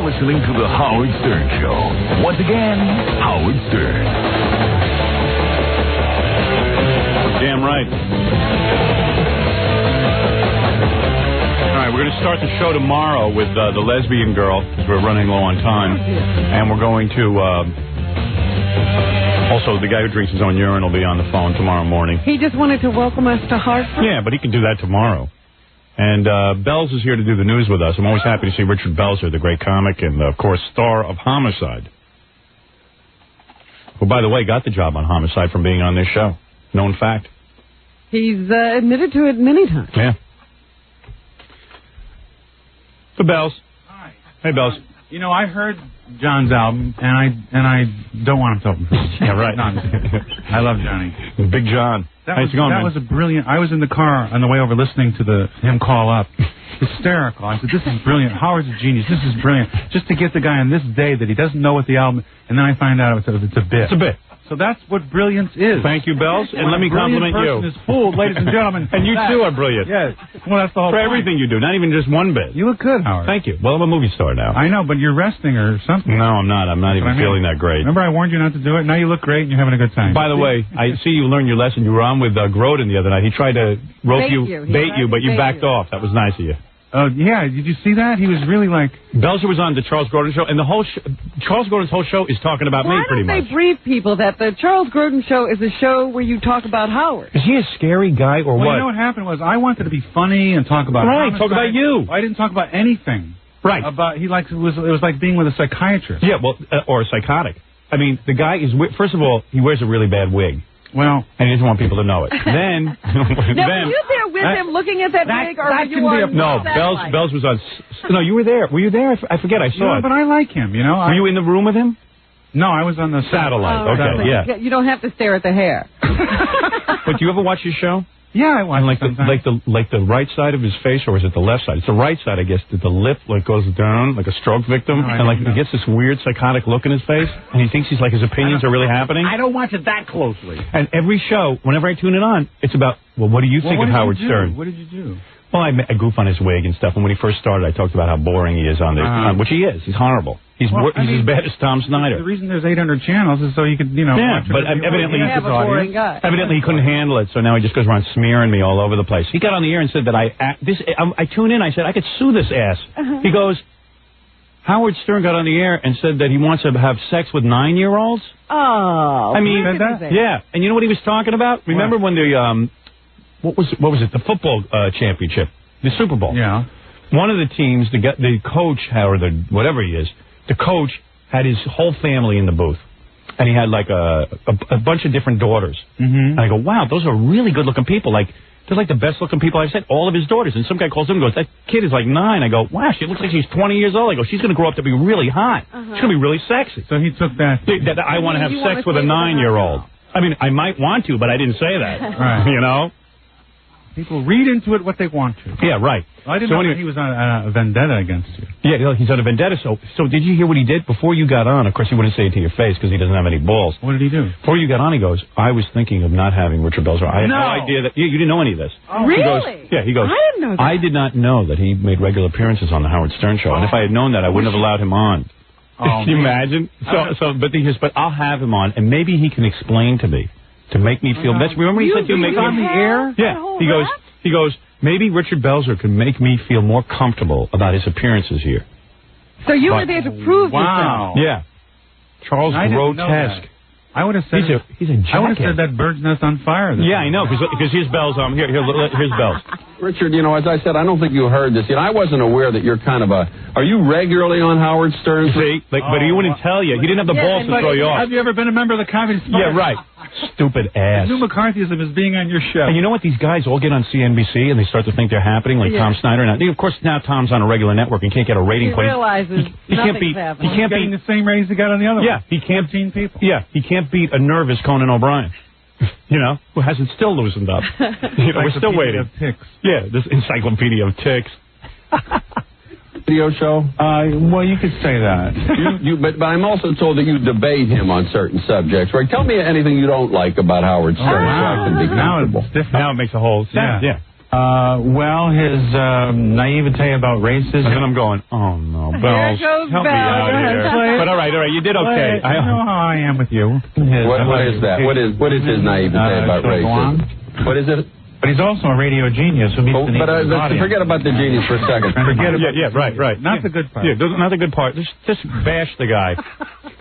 listening to The Howard Stern Show. Once again, Howard Stern. Damn right. All right, we're going to start the show tomorrow with the lesbian girl, because we're running low on time. And we're going to... also, the guy who drinks his own urine will be on the phone tomorrow morning. He just wanted to welcome us to Hartford? Yeah, but he can do that tomorrow. And Belz is here to do the news with us. I'm always happy to see Richard Belzer, the great comic and, of course, star of Homicide. Who, by the way, got the job on Homicide from being on this show. Known fact. He's admitted to it many times. Yeah. So, Belz. Hi. Hey, Belz. You know, I heard John's album, and I don't want him to open for us. Yeah, right. No, I love Johnny. Big John. How's it going, man? Was a brilliant... I was in the car on the way over listening to him call up. Hysterical. I said, this is brilliant. Howard's a genius. This is brilliant. Just to get the guy on this day that he doesn't know what the album... And then I find out it's a bit. It's a bit. So that's what brilliance is. Thank you, Belz. And let me compliment you. Brilliant person is fooled, ladies and gentlemen. And you, too, are brilliant. Yes. Well, that's the whole For point. everything you do, not even just one bit. You look good, Howard. Thank you. Well, I'm a movie star now. I know, but you're resting or something. No, I'm not. I'm not even feeling that great. Remember I warned you not to do it? Now you look great and you're having a good time. By the way, I see you learned your lesson. You were on with Grodin the other night. He tried to bait you, but you backed off. That was nice of you. Oh, yeah. Did you see that? He was really like... Belzer was on the Charles Grodin show, and the whole Charles Grodin's whole show is talking about me, pretty much. Why don't they brief people that the Charles Grodin show is a show where you talk about Howard? Is he a scary guy or what? You know what happened was I wanted to be funny and talk about... Right, Homicide. talk about you. I didn't talk about anything. Right. It was like being with a psychiatrist. Yeah, well, or a psychotic. I mean, the guy is... First of all, he wears a really bad wig. Well... And he doesn't want people to know it. Then... Now, were you there with him looking at that wig, or were you on... No, Belz was on... No, you were there. Were you there? I forget. I saw it. But I like him, you know. Were you in the room with him? No, I was on the satellite. Okay, yeah. You don't have to stare at the hair. But do you ever watch his show? Yeah, I watch it like the right side of his face, or is it the left side? It's the right side, I guess. The lip goes down like a stroke victim, and he gets this weird psychotic look in his face, and he thinks his opinions are really happening. I don't watch it that closely. And every show, whenever I tune it on, it's about, well, what do you think of Howard Stern? What did you do? Well, I goof on his wig and stuff, and when he first started, I talked about how boring he is on this, which he is. He's horrible. He's as bad as Tom Snyder. The reason there's 800 channels is so you could, watch but evidently he couldn't handle it, so now he just goes around smearing me all over the place. He got on the air and said that I tune in, I said, I could sue this ass. He goes, Howard Stern got on the air and said that he wants to have sex with 9-year-olds. Oh, I mean, yeah. And you know what he was talking about? Remember when the, what was it, the football championship, the Super Bowl? Yeah. One of the teams, the coach, or whatever he is, the coach had his whole family in the booth. And he had like a bunch of different daughters. And I go, wow, those are really good-looking people. They're like the best-looking people I've seen. All of his daughters. And some guy calls him and goes, that kid is like 9. I go, wow, she looks like she's 20 years old. I go, she's going to grow up to be really hot. She's going to be really sexy. So he took that. I want to have sex with a 9-year-old. I mean, I might want to, but I didn't say that. Right. You know? People read into it what they want to. Yeah, right. Well, I didn't know that he was on a vendetta against you. Yeah, he's on a vendetta. So did you hear what he did before you got on? Of course, he wouldn't say it to your face because he doesn't have any balls. What did he do? Before you got on, he goes, I was thinking of not having Richard Belzer. I had no idea that... you didn't know any of this. Oh, really? He goes, I didn't know that. I did not know that he made regular appearances on the Howard Stern Show. And if I had known that, I wouldn't have allowed him on. Can you imagine? But I'll have him on, and maybe he can explain to me, to make me feel... Remember he said you make on the air? Yeah. He goes, maybe Richard Belzer can make me feel more comfortable about his appearances here. So you were there to prove yourself. Yeah. Charles Grotesque. I would have said he's a I would have said that bird's nest on fire. Yeah, I know, because here's Belz. Here's Belz. Richard, as I said, I don't think you heard this yet. I wasn't aware that you're kind of are you regularly on Howard Stern? See, but he wouldn't tell you. He didn't have the balls to throw you off. Have you ever been a member of the Communist Party? Yeah, right. Stupid ass. New McCarthyism is being on your show. And you know what? These guys all get on CNBC and they start to think they're happening, like Tom Snyder. Now, of course, now Tom's on a regular network and can't get a rating point. He realizes nothing's happening. He can't beat the same ratings he got on the other one. Yeah, he can't. 15 people. Yeah, he can't beat a nervous Conan O'Brien. Who hasn't still loosened up. We're still waiting. Of ticks. Yeah, this encyclopedia of ticks. Radio show? Well, you could say that. But I'm also told that you debate him on certain subjects. Right? Tell me anything you don't like about Howard Stern. So I can be comfortable. Now it makes a whole sense. Yeah. Well, his naivete about racism. And then I'm going, oh, no, Bells, goes help me out here. But all right, you did okay. I know how I am with you. What is that? What is his naivete about racism? What is it? But he's also a radio genius who meets the needs of his audience. Forget about the genius for a second. Forget about right. Not the good part. Yeah, not the good part. Just bash the guy.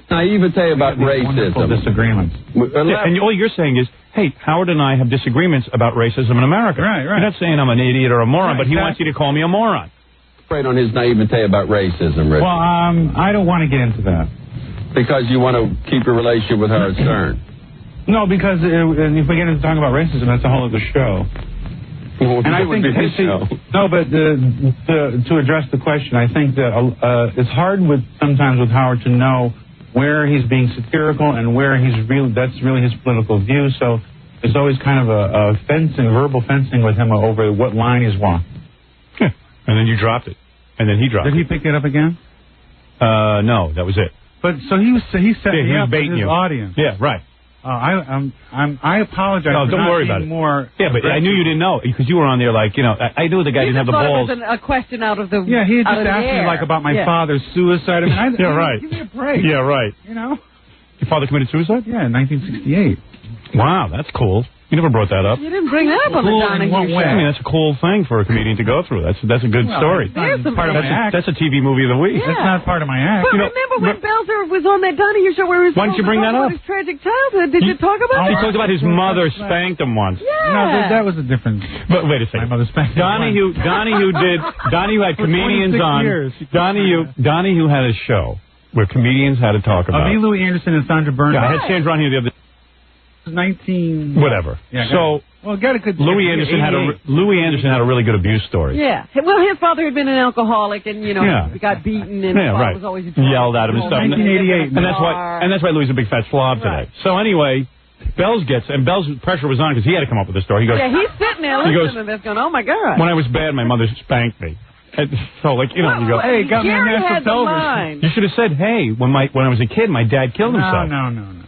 Naivete about racism. Disagreements. And all you're saying is, hey, Howard and I have disagreements about racism in America. Right. You're not saying I'm an idiot or a moron, but he wants you to call me a moron. Afraid on his naivete about racism, Richard. Well, I don't want to get into that. Because you want to keep your relationship with Howard Stern. No, because if we get into talking about racism, that's a whole other show. Well, and I think to address the question, I think that it's hard sometimes with Howard to know where he's being satirical and where that's really his political view. So there's always kind of a verbal fencing with him over what line he's walking. Yeah. And then you dropped it, and then he dropped it. Did he pick it up again? No, that was it. But so he set me up with his audience. Yeah, right. I apologize. No, don't worry about it. Yeah, but I knew you didn't know because you were on there like, I knew the guy didn't have the balls. It was a question out of the Yeah, he had just asked me like about my father's suicide. I mean, right. Give me a break. Yeah, right. Your father committed suicide? Yeah, in 1968. Wow, that's cool. You never brought that up. You didn't bring that up on the Donahue show. I mean, that's a cool thing for a comedian to go through. That's a good story. Part of my act. That's a TV movie of the week. Yeah. That's not part of my act. But remember when Belzer was on that Donahue show where he was Why didn't you bring that up? His tragic childhood. Did you talk about He it? talked about his mother spanked him once. Yeah. No, that was a different. But wait a second. My mother spanked him Donahue had comedians on. Donahue had a show where comedians had to talk about. Me, Louis Anderson, and Sandra Bernhardt. Yeah, I had Sandra on here the other. 19. Whatever. Yeah. So. Well, get a good. Louis Anderson had a really good abuse story. Yeah. Well, his father had been an alcoholic, and he got beaten, and was always yelled at him and stuff. 1988, and that's why Louis is a big fat slob today. So anyway, Bell's pressure was on because he had to come up with a story. He goes, he's sitting there listening to this, going, "Oh my God." When I was bad, my mother spanked me. And so you go, hey, got me on national television. You should have said, hey, when I was a kid, my dad killed himself. No.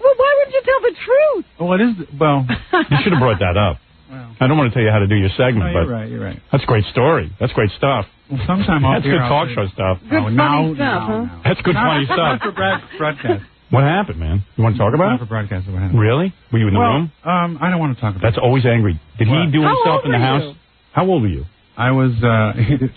Well, why wouldn't you tell the truth? Well, you should have brought that up. Well, I don't want to tell you how to do your segment, but you're right. That's a great story. That's great stuff. Well, sometime that's good talk show stuff. Good funny stuff, huh? That's good funny stuff. For broadcast. What happened, man? You want to talk about it? For broadcast. What happened? Really? Were you in the room? I don't want to talk about it. That's always angry. Did he do himself in the house? How old were you? I was,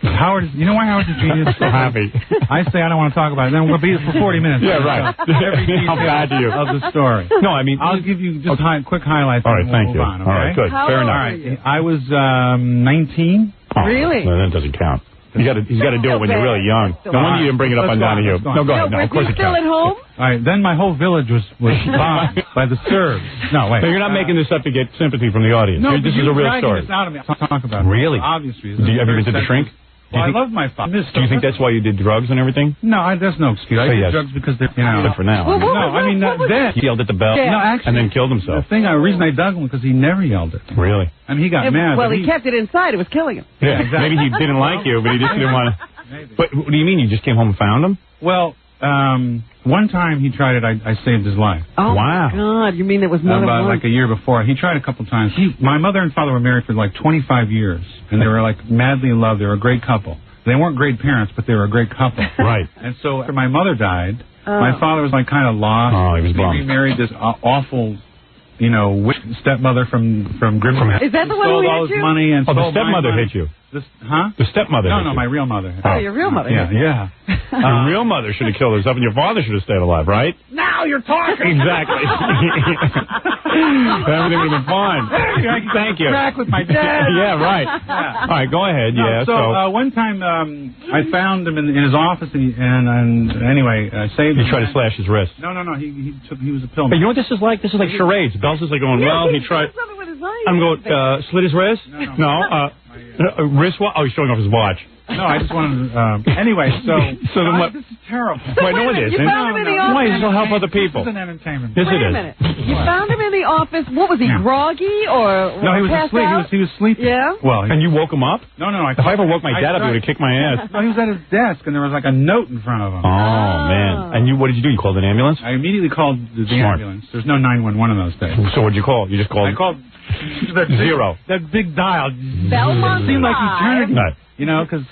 Howard, you know why Howard's a genius? So happy. I say I don't want to talk about it, then we'll be here for 40 minutes. Yeah, right. How bad to you? Of the story. No, I mean... I'll give you just quick highlights. All right, thank you. On, okay? All right, good. Fair enough. All right, I was 19. Oh, really? No, that doesn't count. He's got to do it when you're really young. No wonder you didn't bring it up on Donahue. No, go ahead. No, of course it still counts. at home? All right, then my whole village was bombed by the Serbs. No, wait. So you're not making this up to get sympathy from the audience. No, this is a real story. This out of me. I'll talk about it. Really? Obviously. Have you ever been to the shrink? Well, I love my father. Do you think that's why you did drugs and everything? No, there's no excuse. I did drugs because they're, Good for now. Then he yelled at the bell and then killed himself. The reason I dug him because he never yelled it. Really? I mean, he got mad. Well, he kept it inside. It was killing him. Yeah, exactly. Maybe he didn't like you, but he just didn't want to. But what do you mean? You just came home and found him? Well, one time he tried it. I saved his life. Oh, wow. God. You mean there was more than one? Like a year before. He tried a couple times. My mother and father were married for like 25 years, and they were like madly in love. They were a great couple. They weren't great parents, but they were a great couple. Right. And so after my mother died, my father was like kind of lost. Oh, he was bummed. He remarried this awful, stepmother from Grimsby. Is that the one who hit you? Stole all his money and the stepmother hit you. The stepmother hit you. No, my real mother. Oh, your real mother. Yeah. Your real mother should have killed herself, and your father should have stayed alive, right? Now you're talking. Exactly. Everything would have been fine. Thank you. Back with my dad. Yeah, right. Yeah. All right, go ahead. So one time I found him in his office, and anyway, I saved him. He tried to slash his wrist. No. He was a pill. Hey, you know what this is like? This is like charades. Bells is like going, he tried. I'm going, slit his wrist? No. Wrist watch? Oh, he's showing off his watch. No, I just wanted to... anyway, so then what? This is terrible. Wait, no, it isn't. You found him in the office. Why? This will help other people. This is an entertainment. Yes, it is. Wait a minute. You found him in the office. What was he, groggy or no, he was asleep. He was sleeping. Yeah? Well, and you woke him up? No. If I ever woke my dad up, he would have kicked my ass. No, he was at his desk, and there was like a note in front of him. Oh, man. And what did you do? You called an ambulance? I immediately called the ambulance. There's no 911 in those days. So what did you call? You just called... I called Zero. That big dial. Belmont seemed like eternity. Right. You know, because